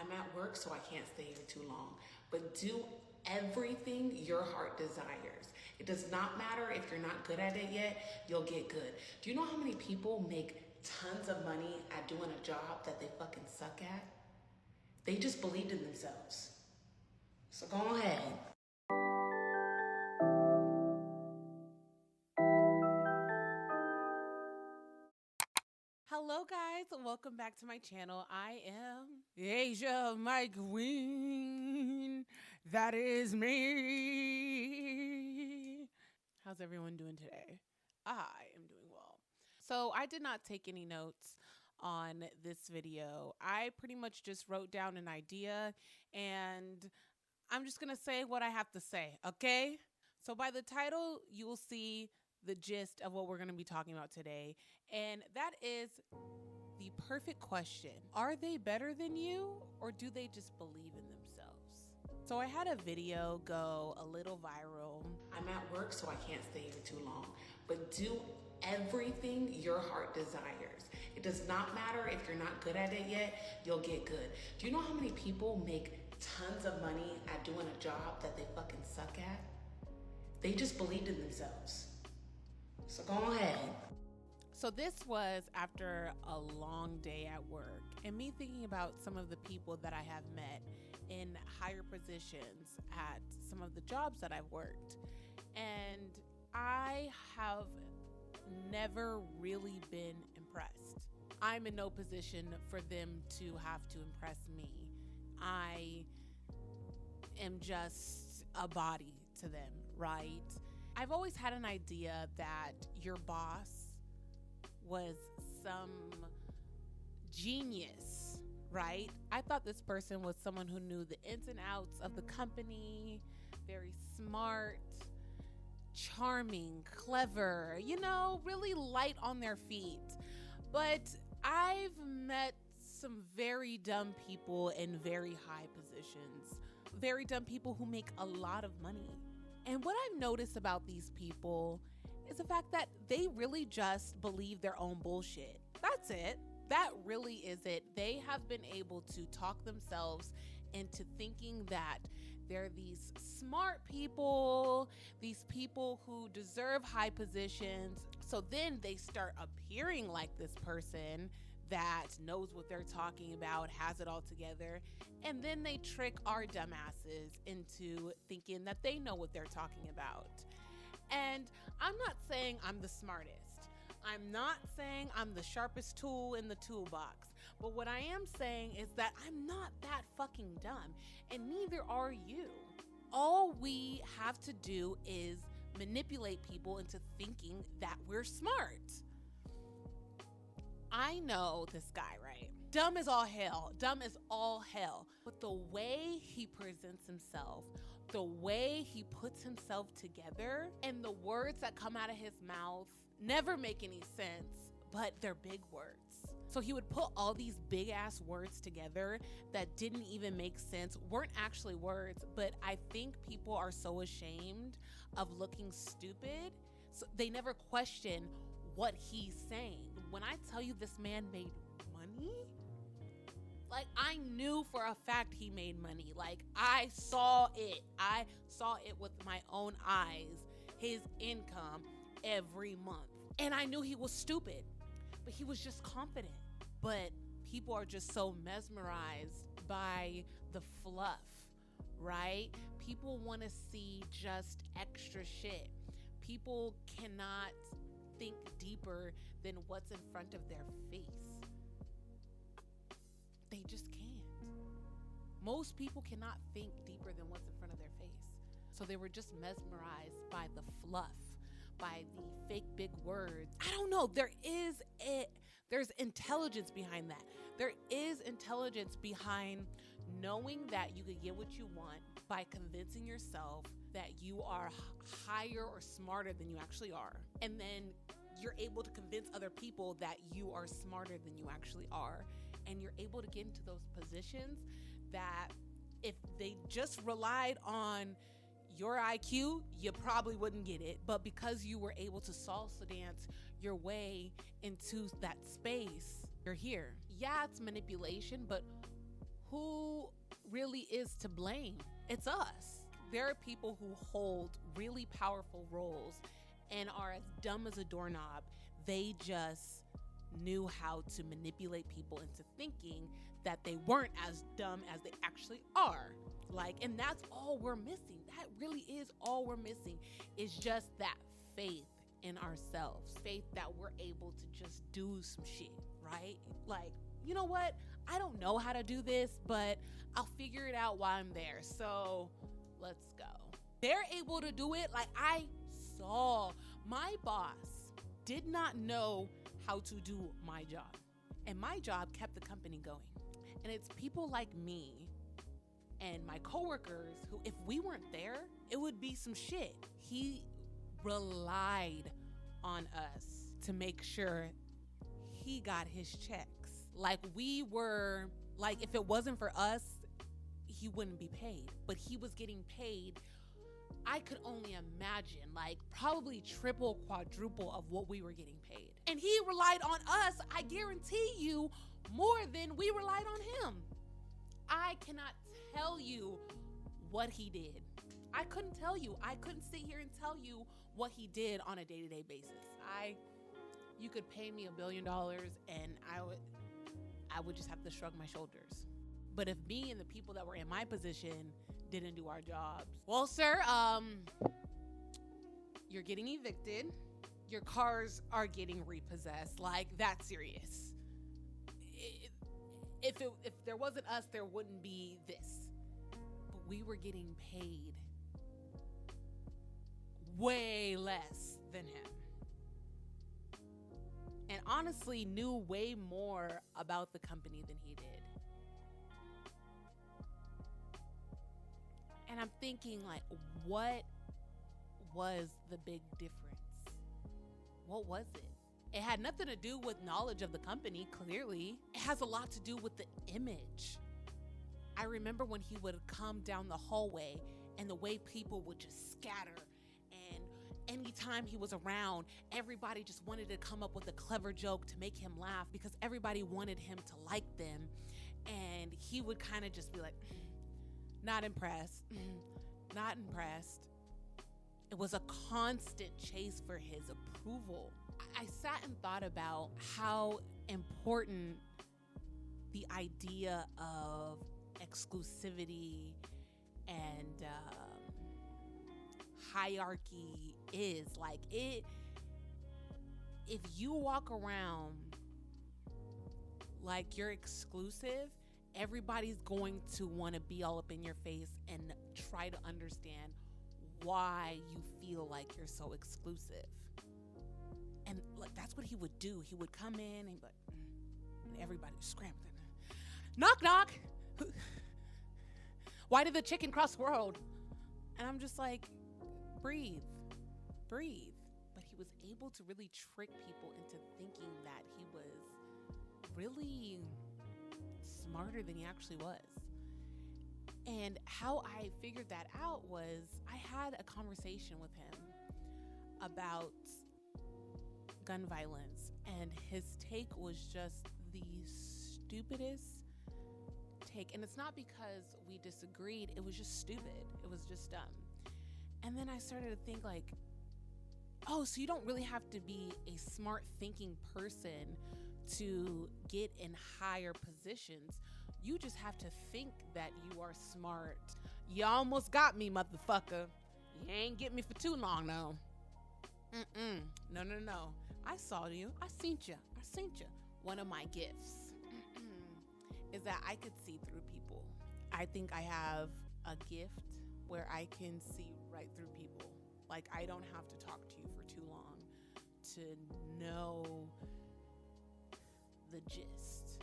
I'm at work, so I can't stay here too long. But do everything your heart desires. It does not matter if you're not good at it yet, you'll get good. Do you know how many people make tons of money at doing a job that they fucking suck at? They just believed in themselves. So go ahead. Hello guys, welcome back to my channel. I am Asia, my queen. That is me. How's everyone doing today? I am doing well. So I did not take any notes on this video. I pretty much just wrote down an idea and I'm just gonna say what I have to say, okay? So by the title, you will see the gist of what we're going to be talking about today. And that is the perfect question. Are they better than you, or do they just believe in themselves? So I had a video go a little viral. I'm at work, so I can't stay here too long. But do everything your heart desires. It does not matter if you're not good at it yet, you'll get good. Do you know how many people make tons of money at doing a job that they fucking suck at? They just believed in themselves. So go ahead. So this was after a long day at work and me thinking about some of the people that I have met in higher positions at some of the jobs that I've worked. And I have never really been impressed. I'm in no position for them to have to impress me. I am just a body to them, right? I've always had an idea that your boss was some genius, right? I thought this person was someone who knew the ins and outs of the company, very smart, charming, clever, you know, really light on their feet. But I've met some very dumb people in very high positions, very dumb people who make a lot of money. And what I've noticed about these people is the fact that they really just believe their own bullshit. That's it. That really is it. They have been able to talk themselves into thinking that they're these smart people, these people who deserve high positions. So then they start appearing like this person that knows what they're talking about, has it all together, and then they trick our dumbasses into thinking that they know what they're talking about. And I'm not saying I'm the smartest. I'm not saying I'm the sharpest tool in the toolbox. But what I am saying is that I'm not that fucking dumb, and neither are you. All we have to do is manipulate people into thinking that we're smart. I know this guy, right? Dumb as all hell. Dumb as all hell. But the way he presents himself, the way he puts himself together, and the words that come out of his mouth never make any sense, but they're big words. So he would put all these big ass words together that didn't even make sense, weren't actually words, but I think people are so ashamed of looking stupid, so they never question what he's saying. When I tell you this man made money, like I knew for a fact he made money. Like I saw it. I saw it with my own eyes, his income every month. And I knew he was stupid, but he was just confident. But people are just so mesmerized by the fluff, right? People want to see just extra shit. People cannot think deeper than what's in front of their face. They just can't. Most people cannot think deeper than what's in front of their face. So they were just mesmerized by the fluff, by the fake big words. I don't know. There's intelligence behind that. There is intelligence behind knowing that you could get what you want by convincing yourself that you are higher or smarter than you actually are. And then you're able to convince other people that you are smarter than you actually are. And you're able to get into those positions that if they just relied on your IQ, you probably wouldn't get it. But because you were able to salsa dance your way into that space, you're here. Yeah, it's manipulation, but who really is to blame? It's us. There are people who hold really powerful roles and are as dumb as a doorknob. They just knew how to manipulate people into thinking that they weren't as dumb as they actually are. And that's all we're missing. That really is all we're missing, is just that faith in ourselves. Faith that we're able to just do some shit, right? You know what? I don't know how to do this, but I'll figure it out while I'm there. So let's go. They're able to do it. I saw my boss did not know how to do my job. And my job kept the company going. And it's people like me and my coworkers who, if we weren't there, it would be some shit. He relied on us to make sure he got his checks. If it wasn't for us, he wouldn't be paid. But he was getting paid, I could only imagine, probably triple, quadruple of what we were getting paid. And he relied on us, I guarantee you, more than we relied on him. I cannot tell you what he did. I couldn't tell you. I couldn't sit here and tell you what he did on a day-to-day basis. You could pay me $1 billion and I would just have to shrug my shoulders. But if me and the people that were in my position didn't do our jobs, well, sir, you're getting evicted. Your cars are getting repossessed. That's serious. If there wasn't us, there wouldn't be this. But we were getting paid way less than him. And honestly knew way more about the company than he did. And I'm thinking, what was the big difference? What was it? It had nothing to do with knowledge of the company, clearly. It has a lot to do with the image. I remember when he would come down the hallway and the way people would just scatter. And anytime he was around, everybody just wanted to come up with a clever joke to make him laugh because everybody wanted him to like them. And he would kind of just be like, not impressed, not impressed. It was a constant chase for his approval. I sat and thought about how important the idea of exclusivity and hierarchy is. If you walk around like you're exclusive, everybody's going to want to be all up in your face and try to understand why you feel like you're so exclusive. And that's what he would do. He would come in and and everybody was scrambling. Knock, knock. Why did the chicken cross the road? And I'm just like, breathe. But he was able to really trick people into thinking that he was really smarter than he actually was. And how I figured that out was I had a conversation with him about gun violence, and his take was just the stupidest take. And it's not because we disagreed, it was just stupid. It was just dumb. And then I started to think oh, so you don't really have to be a smart thinking person to get in higher positions. You just have to think that you are smart. You almost got me, motherfucker. You ain't get me for too long, though. No. I saw you. I seen you. One of my gifts is that I could see through people. I think I have a gift where I can see right through people. I don't have to talk to you for too long to know the gist,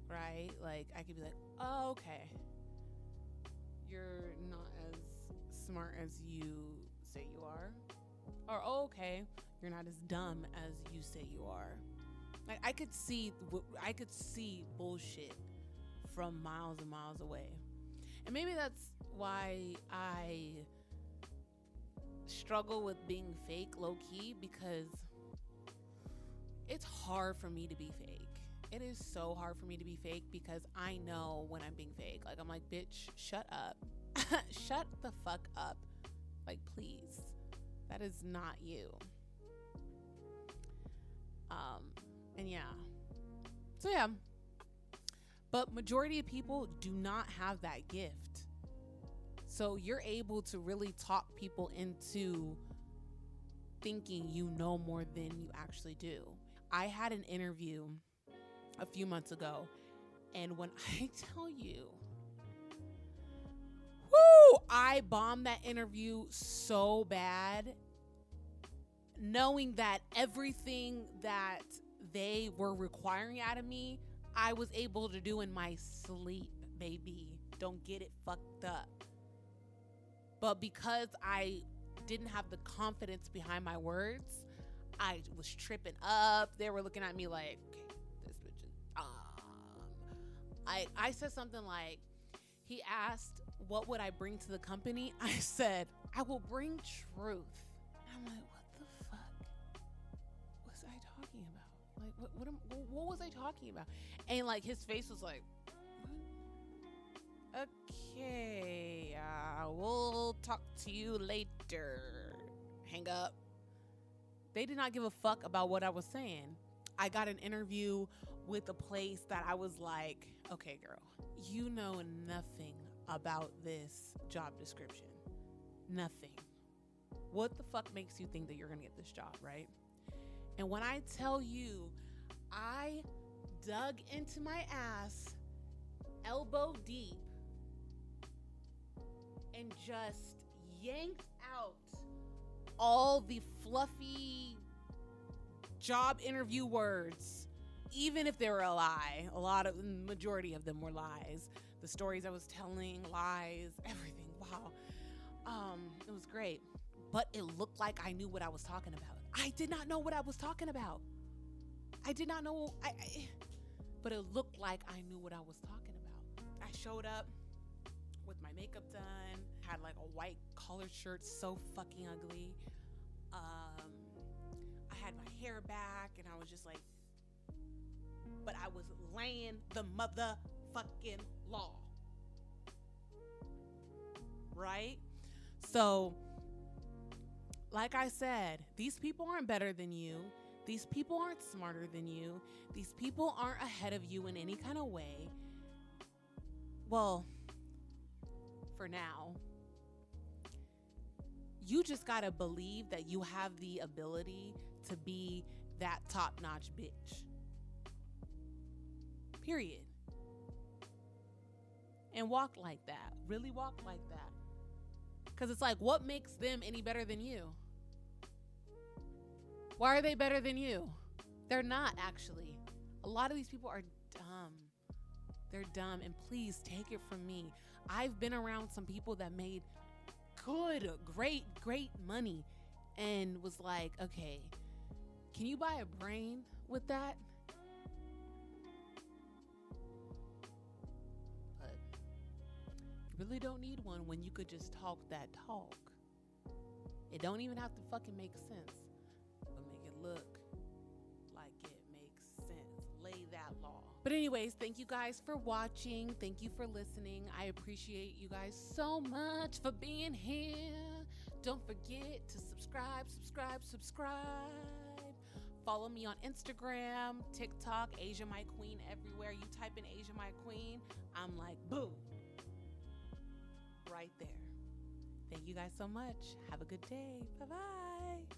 right? I could be like, oh, okay, you're not as smart as you say you are. Or, oh, okay, you're not as dumb as you say you are. I could see bullshit from miles and miles away. And maybe that's why I struggle with being fake low-key, because it's hard for me to be fake. It is so hard for me to be fake because I know when I'm being fake. fuck. I'm like, bitch, shut up. Shut the fuck up. Like, please. That is not you. And yeah. So yeah. But majority of people do not have that gift. So you're able to really talk people into thinking you know more than you actually do. I had an interview a few months ago, and when I tell you, whoo, I bombed that interview so bad, knowing that everything that they were requiring out of me, I was able to do in my sleep, baby. Don't get it fucked up. But because I didn't have the confidence behind my words, I was tripping up. They were looking at me like, okay, this bitch is I said something like, he asked, what would I bring to the company? I said, I will bring truth. And I'm like, what the fuck was I talking about? Like, what was I talking about? And like, his face was like, what? Okay, we'll talk to you later. Hang up. They did not give a fuck about what I was saying. I got an interview with a place that I was like, okay, girl, you know nothing about this job description. Nothing. What the fuck makes you think that you're gonna get this job, right? And when I tell you, I dug into my ass, elbow deep, and just yanked out all the fluffy job interview words, even if they were a lie. Majority of them were lies. The stories I was telling, lies, everything. Wow. It was great. But it looked like I knew what I was talking about. I did not know what I was talking about. I did not know. But it looked like I knew what I was talking about. I showed up with my makeup done, had like a white collared shirt, so fucking ugly. I had my hair back, and I was just like, but I was laying the motherfucking law. Right? So, like I said, these people aren't better than you. These people aren't smarter than you. These people aren't ahead of you in any kind of way. Well, for now. You just gotta believe that you have the ability to be that top-notch bitch. Period. And walk like that. Really walk like that. Because it's like, what makes them any better than you? Why are they better than you? They're not, actually. A lot of these people are dumb. They're dumb. And please take it from me. I've been around some people that made good, great money and was like, okay, can you buy a brain with that? But you really don't need one when you could just talk that talk. It don't even have to fucking make sense, but make it look like it makes sense. Lay that law. But anyways, thank you guys for watching. Thank you for listening. I appreciate you guys so much for being here. Don't forget to subscribe. Follow me on Instagram, TikTok, Asia My Queen, everywhere. You type in Asia My Queen, I'm like, boom. Right there. Thank you guys so much. Have a good day. Bye-bye.